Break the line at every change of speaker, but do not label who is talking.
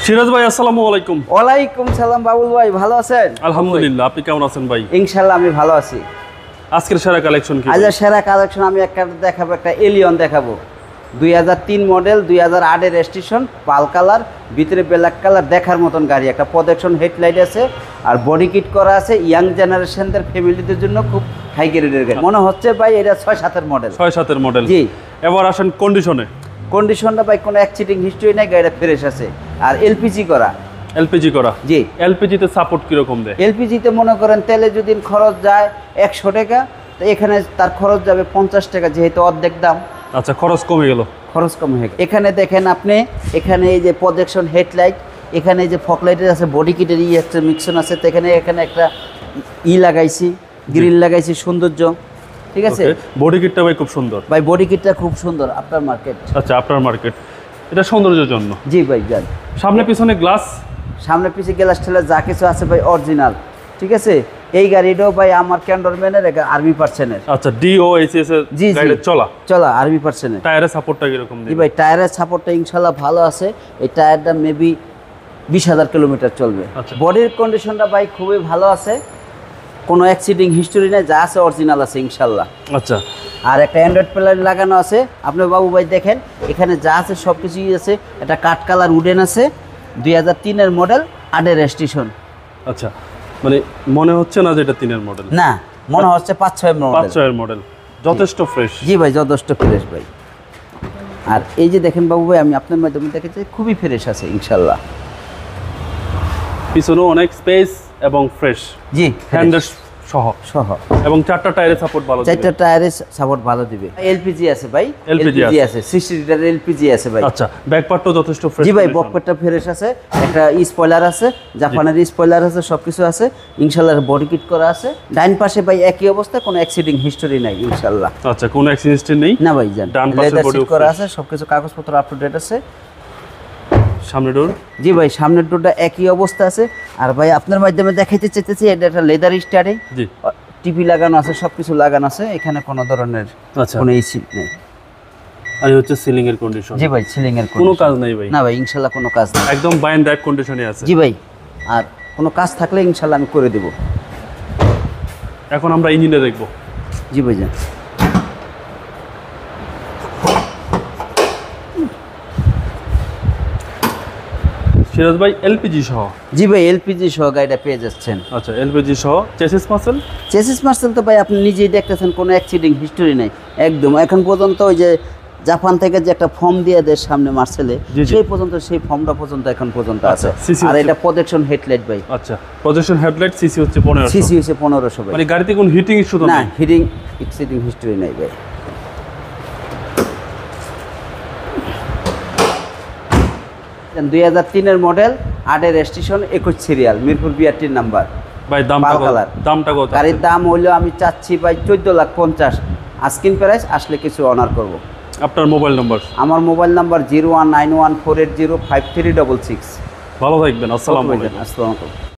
সিরাজ ভাই আসসালামু আলাইকুম।
ওয়ালাইকুম সালাম বাবুল ভাই, ভালো আছেন?
আলহামদুলিল্লাহ, আপনি কেমন আছেন ভাই?
ইনশাআল্লাহ আমি ভালো আছি।
আজকের সেরা কালেকশন কি?
আজ সেরা কালেকশন আমি একটা দেখাবো, একটা এলিয়ন দেখাবো। 2003 মডেল, 2008 এর রেজিস্ট্রেশন, পাল কালার, ভিতরে ব্ল্যাক কালার, দেখার মতন গাড়ি। একটা প্রজেকশন হেডলাইট আছে আর বডি কিট করা আছে। ইয়াং জেনারেশনদের ফ্যামিলিদের জন্য খুব হাই গ্রেডের গাড়ি মনে হচ্ছে ভাই। এটা 6-7 এর মডেল।
6-7 এর মডেল।
জি।
এবার আসেন কন্ডিশনে।
কন্ডিশনটা ভাই কোনো অ্যাক্সিডেন্ট হিস্ট্রি নাই, গাড়িটা ফ্রেশ আছে আর এলপিজি করা।
এলপিজি করা?
জি।
এলপিজি তে সাপোর্ট কি রকম দেয়?
এলপিজি তে মনে করেন তেলে যদি খরচ যায় 100 টাকা, তো এখানে তার খরচ যাবে 50 টাকা, যেহেতু অর্ধেক দাম।
আচ্ছা, খরচ কমে গেল।
খরচ কম হয়ে গেল। এখানে দেখেন আপনি, এখানে এই যে প্রজেকশন হেডলাইট, এখানে এই যে ফকলাইটের আছে, বডি কিটের একটা মিক্সন আছে, তো এখানে একটা লাগাইছি, গ্রিল লাগাইছি, সৌন্দর্য। ঠিক আছে।
বডি কিটটা ভাই খুব সুন্দর
ভাই, বডি কিটটা খুব সুন্দর। আপনার মার্কেট।
আচ্ছা, আপনার মার্কেট, এটা সৌন্দর্যের জন্য।
জি ভাই, যান।
সামনে পিছনে গ্লাস,
সামনে পিছিয়ে গ্লাস ঠেলার যা কিছু আছে ভাই অরিজিনাল। ঠিক আছে। এই গাড়িটাও ভাই আমার ক্যান্ডরম্যানের আর্মি পার্সনের।
আচ্ছা, ডিওএসএস এর গাড়ি চলা
আর্মি পার্সনের।
টায়ারের সাপোর্টটা কি রকম?
জি ভাই, টায়ারের সাপোর্টটা ইনশাআল্লাহ ভালো আছে। এই টায়ারটা মেবি 20,000 কিলোমিটার চলবে। বডির কন্ডিশনটা ভাই খুবই ভালো আছে, কোনো অ্যাক্সিডেন্ট হিস্টোরি নেই, যা আছে অরিজিনাল আছে ইনশাআল্লাহ।
আচ্ছা।
আর একটা অ্যান্ড্রয়েড প্লেয়ার লাগানো আছে। আপনার বাবু ভাই দেখেন, এখানে যা আছে সব কিছুই আছে। একটা কাঠ কালার উডেন আছে, 2003 এর মডেল, 8 এর রেজিস্ট্রেশন।
আচ্ছা, মানে মনে হচ্ছে না যে এটা 3 এর মডেল?
না, মনে হচ্ছে 5-6 এর মডেল।
5-6 এর মডেল, যথেষ্ট ফ্রেশ।
জি ভাই, যথেষ্ট ফ্রেশ ভাই। আর এই যে দেখেন বাবু ভাই, আমি আপনার মাধ্যমে দেখেছি খুবই ফ্রেশ আছে ইনশাআল্লাহ।
পিছনেও অনেক স্পেস এবং ফ্রেশ।
জি,
হ্যান্ডেল সহ এবং 4টা টায়ারের সাপোর্ট ভালো দিবে।
4টা টায়ারের সাপোর্ট ভালো দিবে। এলপিজি আছে ভাই, এলপিজি আছে 60 লিটার এলপিজি আছে ভাই।
আচ্ছা, ব্যাকপার্টও যথেষ্ট ফ্রেশ।
জি ভাই, ব্যাকপার্টটা ফ্রেশ আছে। একটা স্পয়লার আছে, জাপানের স্পয়লার আছে, সবকিছু আছে ইনশাআল্লাহ। বডি কিট করা আছে। ডান পাশে ভাই একই অবস্থা, কোনো অ্যাক্সিডেন্ট হিস্টোরি নাই ইনশাআল্লাহ।
আচ্ছা, কোনো অ্যাক্সিডেন্ট হিস্টোরি নেই
না ভাই, জান।
ডান পাশে বডি
করা আছে, সবকিছু কাগজপত্র আপ টু ডেট আছে।
সামনে ডোর?
জি ভাই, সামনের ডোরটা একই অবস্থা আছে। আর ভাই আপনার মাধ্যমে দেখাইতে চাইতেছি, এটা একটা লেদার স্টারিং। জি। টিভি লাগানো আছে, সবকিছু লাগানো আছে, এখানে কোনো ধরনের কোনো ইস্যু নেই।
আর হচ্ছে সিলিং এর কন্ডিশন?
জি ভাই, সিলিং এর
কোনো কাজ নেই ভাই?
না ভাই, ইনশাআল্লাহ কোনো কাজ নেই,
একদম বাইন ড্রাইভ কন্ডিশনে আছে।
জি ভাই। আর কোনো কাজ থাকলে ইনশাআল্লাহ আমি করে দেব।
এখন আমরা ইঞ্জিনে দেখব।
জি ভাই, যান।
সিরাজ ভাই, এলপিজি সহ?
জি ভাই, এলপিজি সহ গাড়িটা পেয়ে যাচ্ছেন।
আচ্ছা, এলপিজি সহ। Chassis muscle?
চেসিস মাসেল তো ভাই আপনি নিজেই দেখতেছেন, কোনো অ্যাক্সিডেন্ট হিস্টোরি নাই একদম। এখন পর্যন্ত ওই যে জাপান থেকে যে একটা ফর্ম দিয়ে দেয় সামনে মার্সেলে, সেই পর্যন্ত, সেই ফর্মটা পর্যন্ত এখন পর্যন্ত আছে। আর এটা প্রজেকশন হেডলাইট ভাই।
আচ্ছা, প্রজেকশন হেডলাইট। সিসি হচ্ছে 1500।
সিসি হচ্ছে 1500 ভাই।
মানে গাড়িতে কোনো হিটিং ইস্যু তো
না? হিটিং অ্যাক্সিডেন্ট হিস্টোরি নাই ভাই। দেন 2003 এর মডেল, 8 এর রেজিস্ট্রেশন, 21 সিরিয়াল, মিরপুর বিআরটির নাম্বার।
ভাই দামটা কত?
গাড়ির দাম হইলো আমি চাচ্ছি ভাই 14,50,000 আস্কিং প্রাইস। আসলে কিছু অনার করব।
আপনার মোবাইল নাম্বার?
আমার মোবাইল নাম্বার 01914805366।
ভালো থাকবেন। আসসালামু আলাইকুম।
আসসালামু আলাইকুম।